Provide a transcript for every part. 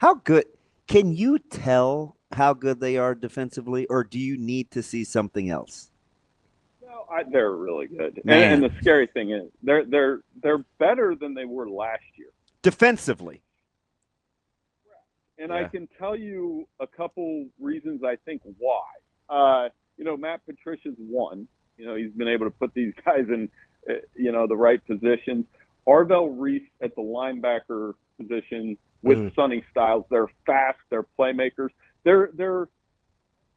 How good can you tell how good they are defensively, or do you need to see something else? No, they're really good. And the Man, scary thing is they're better than they were last year. defensively. And I Yeah. can tell you a couple reasons I think why. Matt Patricia's one. He's been able to put these guys in, the right positions. Arvell Reese at the linebacker position with Mm. Sonny Styles. They're fast. They're playmakers. They're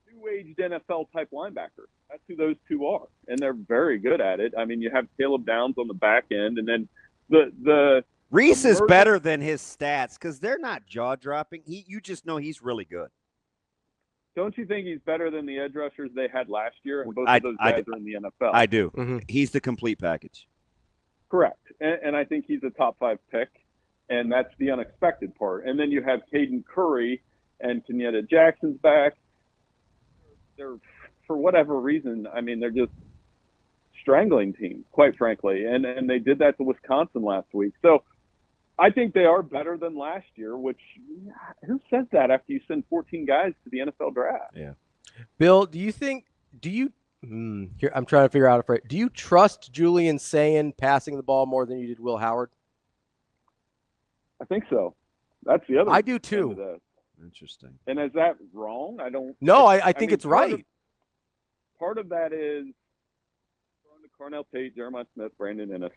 new-aged NFL type linebackers. That's who those two are, and they're very good at it. I mean, you have Caleb Downs on the back end, and then the Reese is emerging. better than his stats because they're not jaw dropping. You just know he's really good. Don't you think he's better than the edge rushers they had last year? And both I, of those I, guys are in the NFL. I do. Mm-hmm. He's the complete package. Correct. And I think he's a top 5 pick, and that's the unexpected part. And then you have Caden Curry and Kenyatta Jackson's back. They're, for whatever reason, I mean, they're just strangling teams, quite frankly. And they did that to Wisconsin last week. So I think they are better than last year, which who says that after you send 14 guys to the NFL draft? Yeah. Bill, here I'm trying to figure out do you trust Julian Sayin passing the ball more than you did Will Howard? I think so. That's the other. I do too. Interesting. And is that wrong? I don't. No, I think it's right. Part of that is throwing to Carnell Tate, Jeremiah Smith, Brandon Ennis.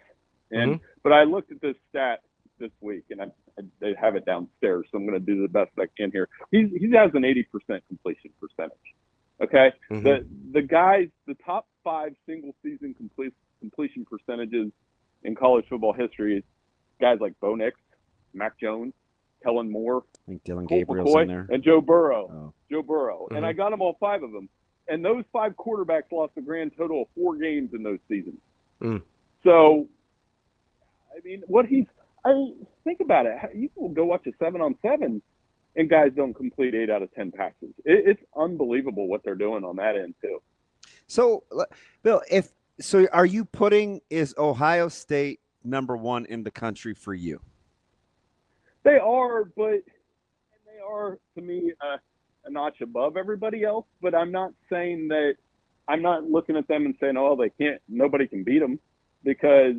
And but I looked at this stat this week, and they have it downstairs, so I'm going to do the best I can here. He has an 80% completion percentage. Okay, the guys, the top 5 single season completion percentages in college football history is guys like Bo Nix, Mac Jones, Kellen Moore, I think Dylan Colt Gabriel's McCoy, in there. and Joe Burrow. Oh. Joe Burrow, and I got them all 5 of them. And those 5 quarterbacks lost a grand total of 4 games in those seasons. So, I mean, think about it. You can go watch a 7-on-7, and guys don't complete 8 out of 10 passes. It's unbelievable what they're doing on that end too. So, Bill, are you is Ohio State number 1 in the country for you? They are, but they are to me a notch above everybody else. But I'm not saying that. I'm not looking at them and saying, "Oh, they can't. Nobody can beat them," because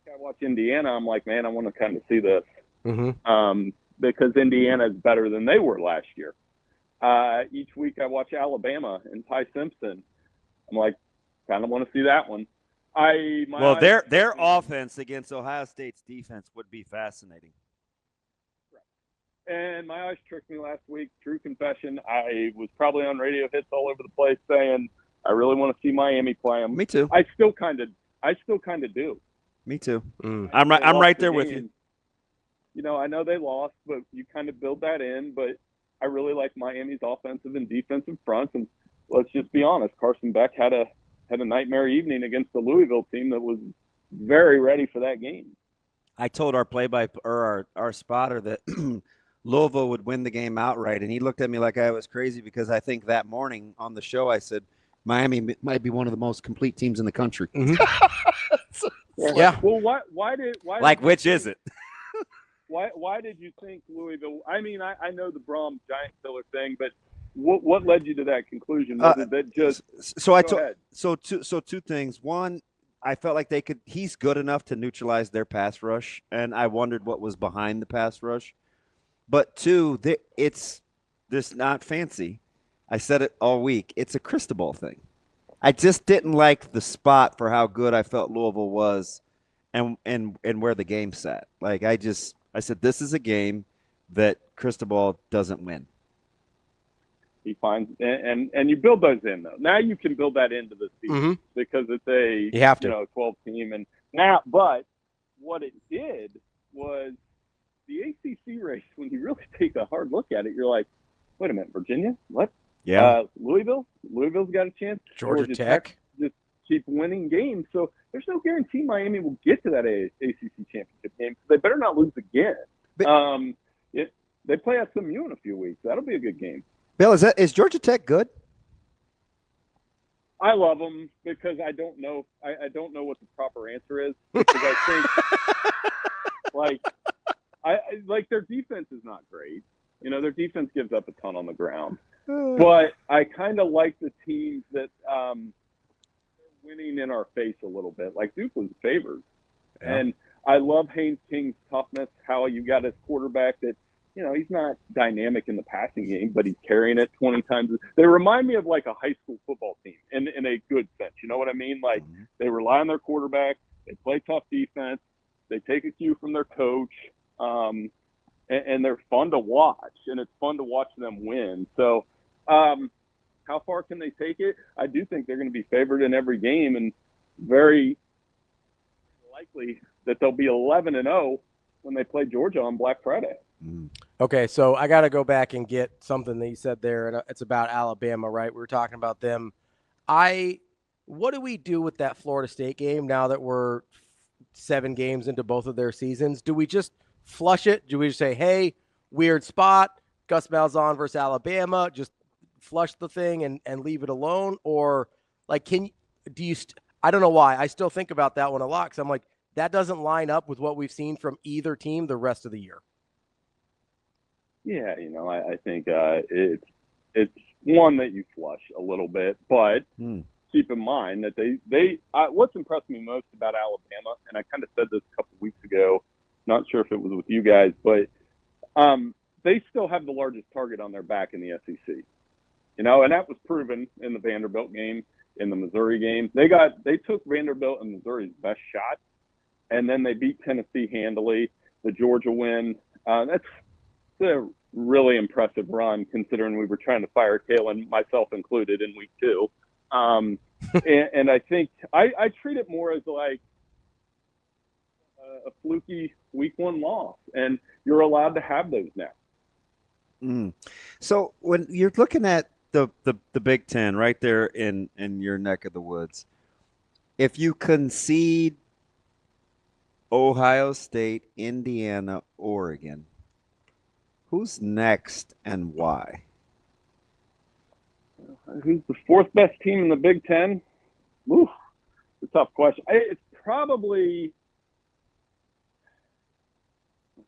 I watch Indiana. I'm like, man, I want to kind of see this. Because Indiana is better than they were last year. Each week I watch Alabama and Ty Simpson. I'm like, kind of want to see that one. Their offense against Ohio State's defense would be fascinating. And my eyes tricked me last week. True confession, I was probably on radio hits all over the place saying I really want to see Miami play them. Me too. I still kind of do. Me too. I'm right there with you. I know they lost, but you kind of build that in. But I really like Miami's offensive and defensive fronts. And let's just be honest, Carson Beck had a nightmare evening against the Louisville team that was very ready for that game. I told our spotter that Louisville would win the game outright, and he looked at me like I was crazy because I think that morning on the show I said Miami might be one of the most complete teams in the country. Yeah. Well, why which is it? Why did you think Louisville? I mean, I know the Brahms giant killer thing, but what led you to that conclusion? Was it that just two things. One, I felt like he's good enough to neutralize their pass rush, and I wondered what was behind the pass rush. But two, it's this not fancy. I said it all week. It's a Cristobal thing. I just didn't like the spot for how good I felt Louisville was and where the game sat. Like I said, this is a game that Cristobal doesn't win. He finds and you build those in though. Now you can build that into the season because it's a 12 team and now. But what it did was the ACC race. When you really take a hard look at it, you're like, wait a minute, Virginia, what? Yeah, Louisville's got a chance. Georgia Tech just keep winning games. So there's no guarantee Miami will get to that ACC championship game. They better not lose again. But, they play SMU in a few weeks. That'll be a good game. Bill, is Georgia Tech good? I love them because I don't know. I don't know what the proper answer is because I think like their defense is not great. Their defense gives up a ton on the ground. But I kind of like the teams that they're winning in our face a little bit. Like Duke was favored. Yeah. And I love Haynes King's toughness, how you got his quarterback that, he's not dynamic in the passing game, but he's carrying it 20 times. They remind me of like a high school football team in a good sense. You know what I mean? Like they rely on their quarterback. They play tough defense. They take a cue from their coach. And they're fun to watch, and it's fun to watch them win. So how far can they take it? I do think they're going to be favored in every game, and very likely that they'll be 11-0 when they play Georgia on Black Friday. Okay, so I got to go back and get something that you said there, and it's about Alabama, right? We were talking about them. What do we do with that Florida State game now that we're 7 games into both of their seasons? Do we just flush it? Do we just say, hey, weird spot, Gus Malzahn versus Alabama, just flush the thing and leave it alone? Or like, I don't know why. I still think about that one a lot because I'm like, that doesn't line up with what we've seen from either team the rest of the year. Yeah, I think it's one that you flush a little bit, but keep in mind that they what's impressed me most about Alabama, and I kind of said this a couple weeks ago, not sure if it was with you guys, but they still have the largest target on their back in the SEC. And that was proven in the Vanderbilt game, in the Missouri game. They took Vanderbilt and Missouri's best shot, and then they beat Tennessee handily. The Georgia win, that's a really impressive run considering we were trying to fire Kalen, myself included, in week 2. And I think I treat it more as like a fluky week 1 loss, and you're allowed to have those now. So when you're looking at the Big Ten right there in your neck of the woods, if you concede Ohio State, Indiana, Oregon, who's next and why? Who's the 4th best team in the Big Ten? Oof, it's a tough question. It's probably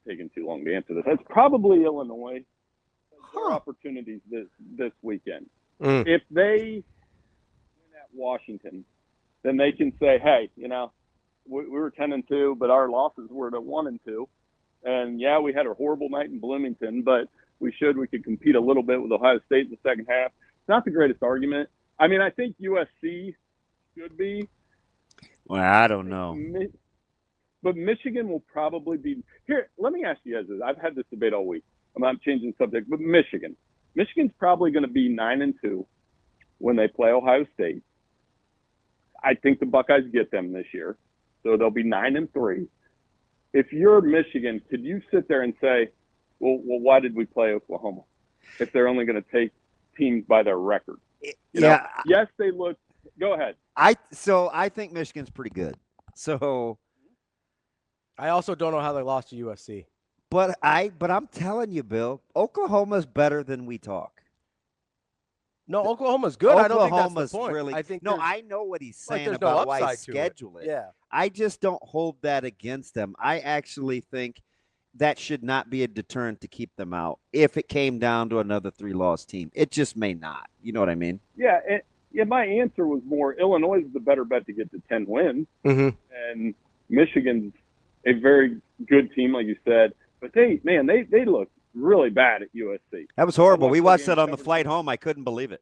taking too long to answer this. It's probably Illinois. There are opportunities this weekend. If they win at Washington, then they can say, hey, we were 10-2, but our losses were to 1-2. And yeah, we had a horrible night in Bloomington, but we could compete a little bit with Ohio State in the second half. It's not the greatest argument. I mean, I think USC should be. Well, I don't know. But Michigan will probably be – here, let me ask you guys this. I've had this debate all week. I'm not changing the subject, but Michigan's probably going to be 9-2 when they play Ohio State. I think the Buckeyes get them this year, so they'll be 9-3. If you're Michigan, could you sit there and say, well, why did we play Oklahoma if they're only going to take teams by their record? Yes, they look – go ahead. I think Michigan's pretty good. So I also don't know how they lost to USC. But I'm telling you, Bill, Oklahoma's better than we talk. No, Oklahoma's good. I don't think that's the point. Really, I know what he's saying like about why he schedule it. Yeah. I just don't hold that against them. I actually think that should not be a deterrent to keep them out if it came down to another 3-loss team. It just may not. You know what I mean? Yeah, my answer was more Illinois is the better bet to get to 10 wins. And Michigan's a very good team, like you said. But they look really bad at USC. That was horrible. We watched that on the flight home. I couldn't believe it.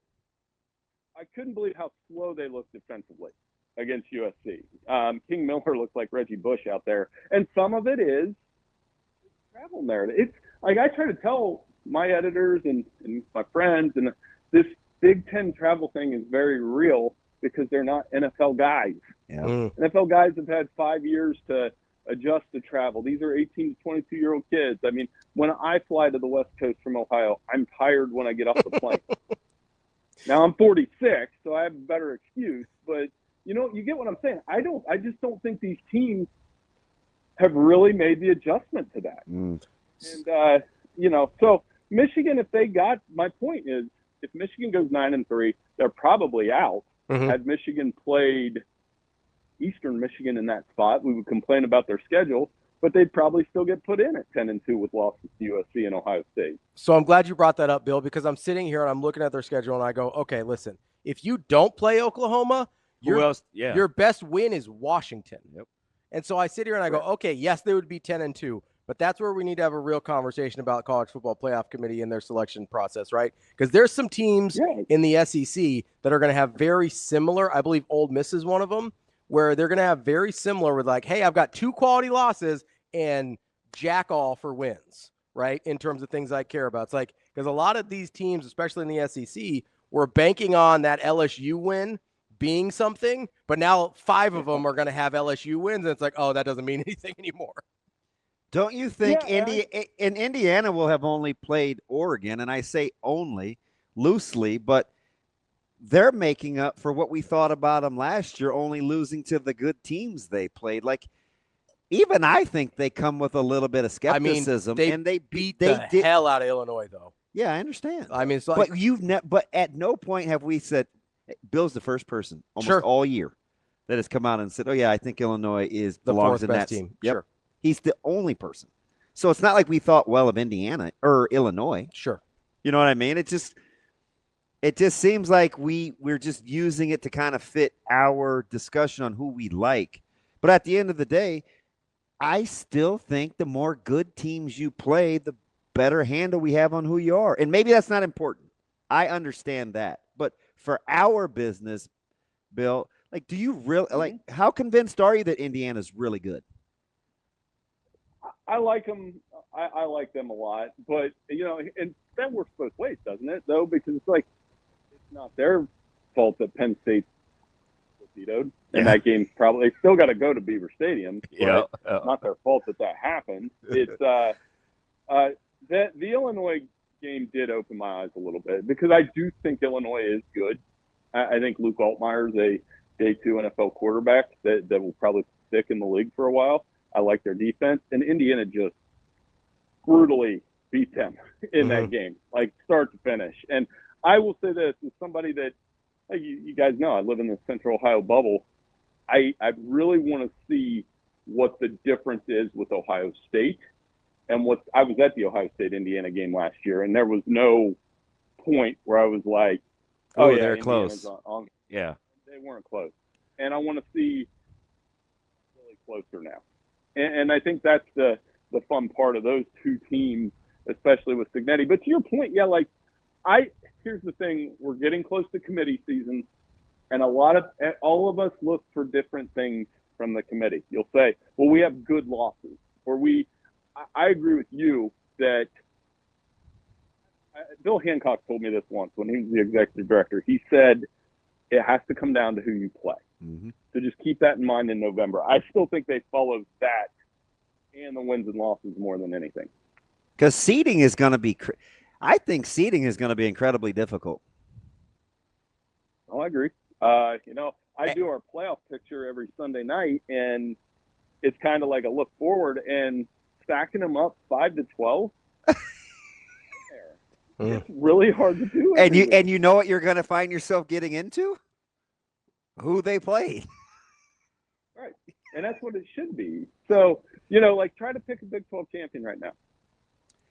I couldn't believe how slow they looked defensively against USC. King Miller looked like Reggie Bush out there. And some of it is travel narrative. It's like I try to tell my editors and my friends, and this Big Ten travel thing is very real because they're not NFL guys. Yeah. NFL guys have had 5 years to adjust to travel. These are 18 to 22-year-old kids. I mean, when I fly to the West Coast from Ohio, I'm tired when I get off the plane. Now I'm 46, so I have a better excuse, but you get what I'm saying. I just don't think these teams have really made the adjustment to that. And so Michigan, my point is, if Michigan goes 9-3, they're probably out. Had Michigan played Eastern Michigan in that spot, we would complain about their schedule. but they'd probably still get put in at 10-2 with losses to USC and Ohio State. So I'm glad you brought that up, Bill, because I'm sitting here and I'm looking at their schedule and I go, okay, listen, if you don't play Oklahoma, Who else? Yeah. your best win is Washington. Yep. And so I sit here and I go, okay, yes, they would be 10-2, but that's where we need to have a real conversation about college football playoff committee and their selection process, right? Because there's some teams in the SEC that are going to have very similar. I believe Ole Miss is one of them, where they're going to have very similar with like, hey, I've got 2 quality losses and jack all for wins, right? In terms of things I care about. It's like, because a lot of these teams, especially in the SEC, were banking on that LSU win being something, but now 5 of them are going to have LSU wins, and it's like, oh, that doesn't mean anything anymore. Don't you think Indiana will have only played Oregon, and I say only loosely, but they're making up for what we thought about them last year, only losing to the good teams they played. Like, even I think they come with a little bit of skepticism. I mean, and they beat the hell out of Illinois, though. Yeah, I understand. I mean, it's like, but at no point have we said Bill's the first person almost all year that has come out and said, "Oh yeah, I think Illinois belongs in that team." Yep. Sure, he's the only person. So it's not like we thought well of Indiana or Illinois. Sure, you know what I mean. It just seems like we're just using it to kind of fit our discussion on who we like. But at the end of the day, I still think the more good teams you play, the better handle we have on who you are. And maybe that's not important. I understand that. But for our business, Bill, like, do you really how convinced are you that Indiana's really good? I like them. I like them a lot, but and that works both ways, doesn't it? Though, because it's like it's not their fault that Penn State vetoed, and that game's probably they still got to go to Beaver Stadium. Yeah, not their fault that happened. It's the Illinois game did open my eyes a little bit because I do think Illinois is good. I think Luke Altmaier is a day 2 NFL quarterback that will probably stick in the league for a while. I like their defense, and Indiana just brutally beat them in that game, like start to finish. And I will say this as somebody that, like you guys know, I live in the Central Ohio bubble. I really want to see what the difference is with Ohio State and I was at the Ohio State-Indiana game last year, and there was no point where I was like, oh yeah, they're Indiana's close. Yeah. They weren't close. And I want to see really closer now. And I think that's the fun part of those 2 teams, especially with Signetti. But to your point, here's the thing. We're getting close to committee season, and all of us look for different things from the committee. You'll say, well, we have good losses, or I agree with you that Bill Hancock told me this once when he was the executive director. He said it has to come down to who you play. Mm-hmm. So just keep that in mind in November. I still think they follow that and the wins and losses more than anything. Because seeding is going to be I think seeding is going to be incredibly difficult. Oh, I agree. I do our playoff picture every Sunday night, and it's kind of like a look forward and stacking them up 5 to 12. It's really hard to do. And you know what you're going to find yourself getting into? Who they played. Right. And that's what it should be. So, try to pick a Big 12 champion right now.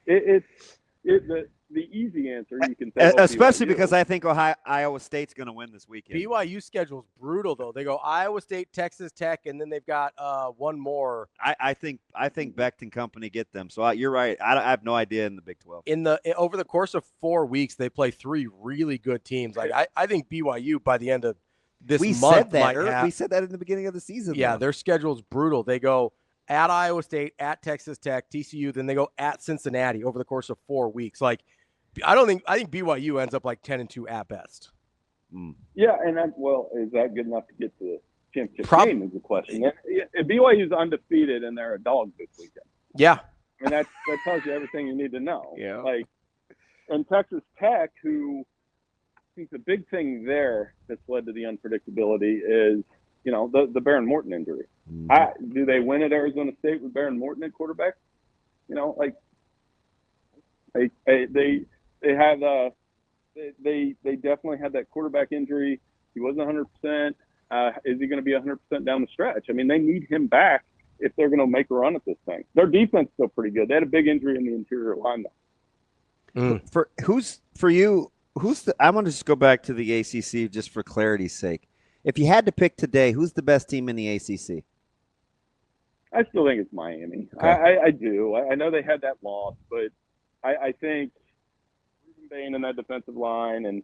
It's the easy answer you can say. Especially because I think Iowa State's going to win this weekend. BYU schedule's brutal, though. They go Iowa State, Texas Tech, and then they've got one more. I think Becht and company get them. So you're right. I have no idea in the Big 12. Over the course of 4 weeks, they play 3 really good teams. Like I think BYU by the end of this month we said that in the beginning of the season. Yeah, their schedule's brutal. They go at Iowa State, at Texas Tech, TCU, then they go at Cincinnati over the course of 4 weeks. Like, I think BYU ends up like 10-2 at best. Yeah, and is that good enough to get to the championship game is the question. BYU's undefeated and they're a dog this weekend. Yeah. I mean, that tells you everything you need to know. Yeah. And Texas Tech, who I think the big thing there that's led to the unpredictability is, the Baron Morton injury. Mm-hmm. Do they win at Arizona State with Baron Morton at quarterback? They have they definitely had that quarterback injury. He wasn't 100%. Is he going to be 100% down the stretch? I mean, they need him back if they're going to make a run at this thing. Their defense is still pretty good. They had a big injury in the interior line, though. I want to just go back to the ACC just for clarity's sake. If you had to pick today, who's the best team in the ACC? I still think it's Miami. Okay. I do. I know they had that loss, but I think Bain in that defensive line, and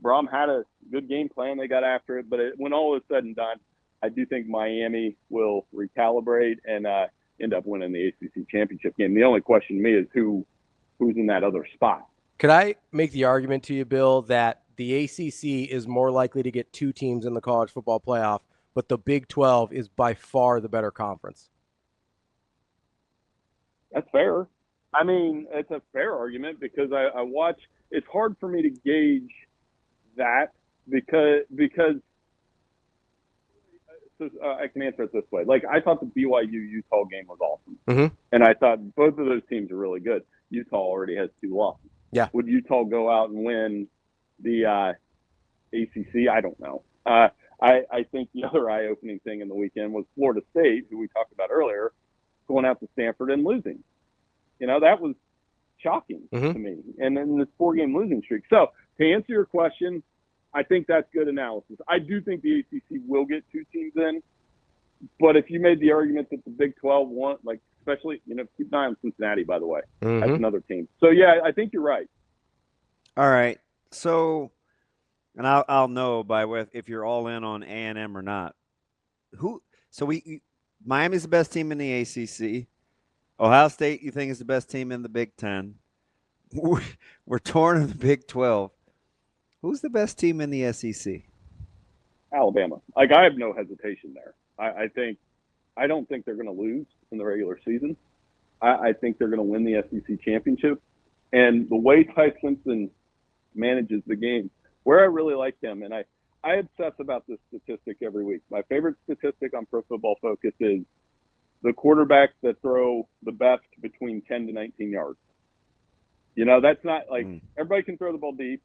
Brom had a good game plan. They got after it, but when all is said and done, I do think Miami will recalibrate and end up winning the ACC championship game. The only question to me is who's in that other spot. Could I make the argument to you, Bill, that the ACC is more likely to get 2 teams in the college football playoff, but the Big 12 is by far the better conference? That's fair. I mean, it's a fair argument because I watch. It's hard for me to gauge that because I can answer it this way. Like, I thought the BYU-Utah game was awesome, and I thought both of those teams are really good. Utah already has 2 losses. Yeah. Would Utah go out and win the ACC? I don't know. I think the other eye-opening thing in the weekend was Florida State, who we talked about earlier, going out to Stanford and losing. That was shocking to me. And then this 4-game losing streak. So to answer your question, I think that's good analysis. I do think the ACC will get 2 teams in. But if you made the argument that the Big 12 won, like, especially, keep an eye on Cincinnati, by the way. That's another team. So, yeah, I think you're right. All right. So, and I'll know if you're all in on A&M or not. Miami's the best team in the ACC. Ohio State, you think, is the best team in the Big 10. We're torn in the Big 12. Who's the best team in the SEC? Alabama. Like, I have no hesitation there. I don't think they're going to lose in the regular season. I think they're going to win the SEC championship. And the way Ty Simpson manages the game, where I really like him, and I obsess about this statistic every week. My favorite statistic on Pro Football Focus is the quarterbacks that throw the best between 10 to 19 yards. That's not like everybody can throw the ball deep.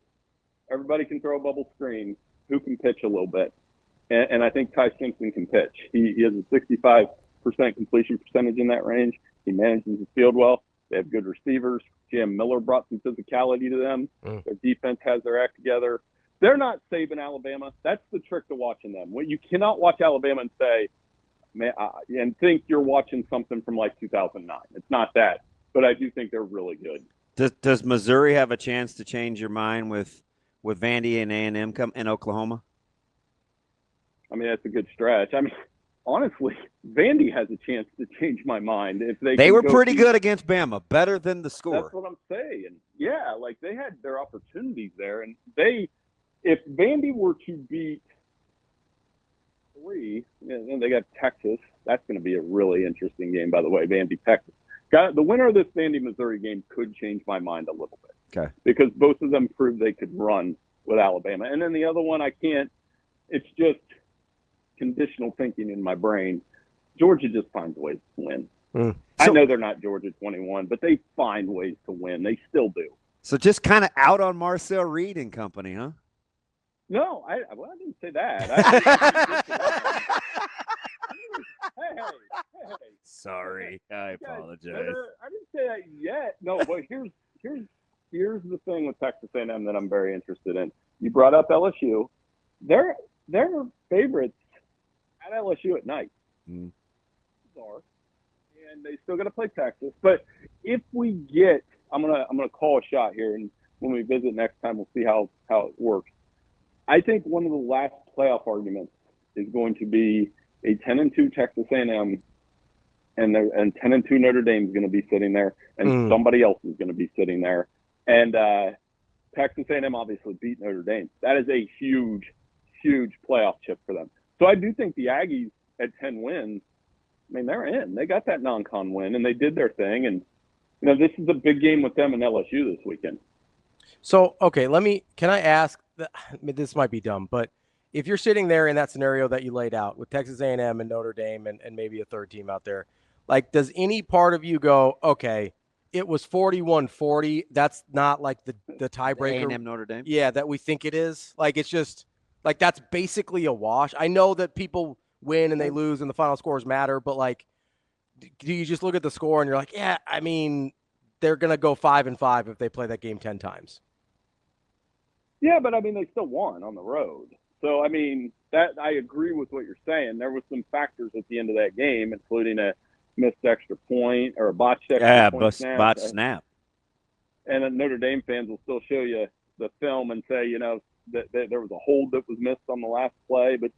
Everybody can throw a bubble screen. Who can pitch a little bit? And I think Ty Simpson can pitch. He has a 65% completion percentage in that range. He manages the field well. They have good receivers. Jam Miller brought some physicality to them. Their defense has their act together. They're not saving Alabama. That's the trick to watching them. You cannot watch Alabama and say, and think you're watching something from like 2009. It's not that. But I do think they're really good. Does Missouri have a chance to change your mind with Vandy and A&M come in Oklahoma? I mean, that's a good stretch. I mean, honestly, Vandy has a chance to change my mind if they were pretty good against Bama, better than the score. That's what I'm saying. Yeah, like they had their opportunities there, and if Vandy were to beat 3, and they got Texas, that's going to be a really interesting game, by the way. Vandy Texas. The winner of this Vandy Missouri game could change my mind a little bit. Okay. Because both of them proved they could run with Alabama, and then the other one I can't. It's just conditional thinking in my brain. Georgia just finds ways to win. I know they're not Georgia 21, but they find ways to win. They still do. So just kind of out on Marcel Reed and company, huh? No, I didn't say that. Hey. Sorry, I apologize. I didn't say that yet. No, but here's the thing with Texas A&M that I'm very interested in. You brought up LSU. They're favorites at LSU at night. And they still got to play Texas. But if we get, I'm gonna call a shot here, and when we visit next time, we'll see how it works. I think one of the last playoff arguments is going to be a 10-2 Texas A&M, and 10-2 Notre Dame is going to be sitting there, and somebody else is going to be sitting there. And Texas A&M obviously beat Notre Dame. That is a huge, huge playoff chip for them. So I do think the Aggies at 10 wins, I mean, they're in. They got that non-con win, and they did their thing. And, this is a big game with them and LSU this weekend. So, okay, can I ask, this might be dumb, but if you're sitting there in that scenario that you laid out with Texas A&M and Notre Dame and maybe a third team out there, like, does any part of you go, okay, it was 41-40. That's not like the tiebreaker. A&M Notre Dame? Yeah, that we think it is. Like, it's just, like, that's basically a wash. I know that people win and they lose and the final scores matter. But like, do you just look at the score and you're like, yeah, I mean, they're going to go 5-5 if they play that game 10 times. Yeah, but I mean, they still won on the road. So, I mean, that I agree with what you're saying. There were some factors at the end of that game, including a missed extra point or a botched extra point snap. Botched snap. And Notre Dame fans will still show you the film and say, you know, that there was a hold that was missed on the last play. But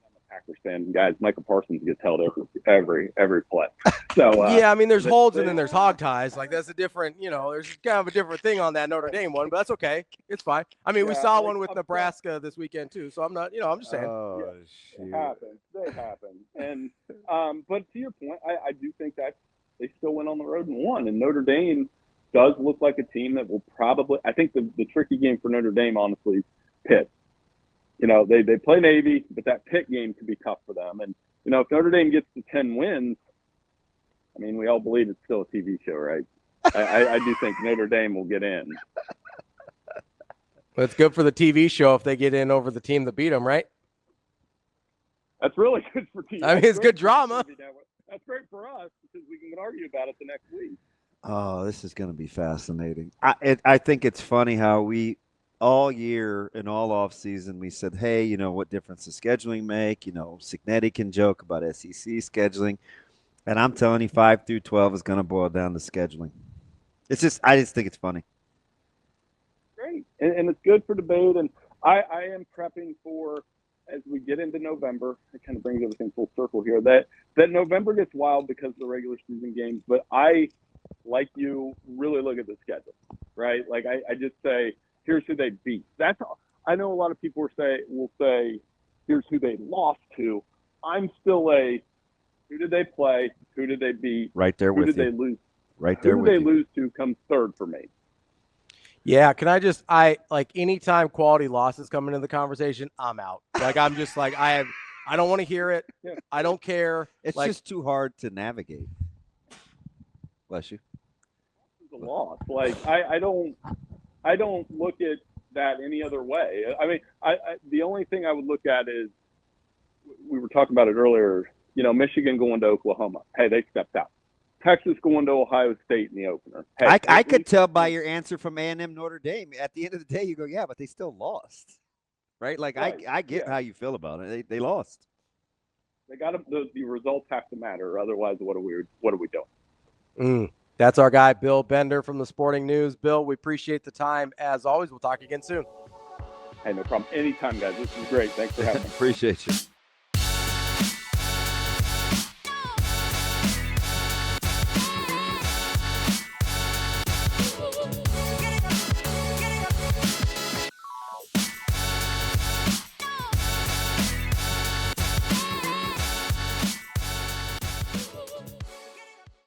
I'm a Packers fan, guys. Michael Parsons gets held every play. So yeah, I mean, there's holds and then there's hog ties. Like that's a different, you know, there's kind of a different thing on that Notre Dame one, but that's okay. It's fine. I mean, we saw one with Nebraska this weekend too, so I'm not, you know, I'm just saying. Oh, It happens. They happen. And but to your point, I do think that they still went on the road and won. And Notre Dame does look like a team that will probably. I think the tricky game for Notre Dame, honestly, is Pitt. You know, they play Navy, but that Pitt game could be tough for them. And you know, if Notre Dame gets to 10 wins, I mean, we all believe it's still a TV show, right? I do think Notre Dame will get in. Well, it's good for the TV show if they get in over the team that beat them, right? That's really good for TV. I mean, it's good drama. That's great for us because we can argue about it the next week. Oh, this is going to be fascinating. I think it's funny how we all year and all off season we said, hey, you know, what difference does scheduling make? You know, Signetti can joke about SEC scheduling. And I'm telling you, 5 through 12 is going to boil down to scheduling. I just think it's funny. Great. And it's good for debate. And I am prepping for, as we get into November, it kind of brings everything full circle here, that November gets wild because of the regular season games. But I, like you, really look at the schedule, right? Like I just say, here's who they beat. That's all. I know a lot of people will say, here's who they lost to. I'm still who did they play? Who did they beat? Right there with you. Who did they lose? Right there with you. Who did they lose to comes third for me. Yeah, can I just like anytime quality losses come into the conversation, I'm out. Like I'm just like I don't want to hear it. Yeah. I don't care. It's like, just too hard to navigate. Bless you. It's a loss. Like I don't look at that any other way. I mean, the only thing I would look at is we were talking about it earlier. You know, Michigan going to Oklahoma. Hey, they stepped out. Texas going to Ohio State in the opener. Hey, I could tell by your answer from A&M Notre Dame. At the end of the day, you go, yeah, but they still lost, right? Like right. I get how you feel about it. They lost. They got the results have to matter. Otherwise, what are we doing? That's our guy, Bill Bender from the Sporting News. Bill, we appreciate the time as always. We'll talk again soon. Hey, no problem. Anytime, guys. This is great. Thanks for having me. Appreciate you.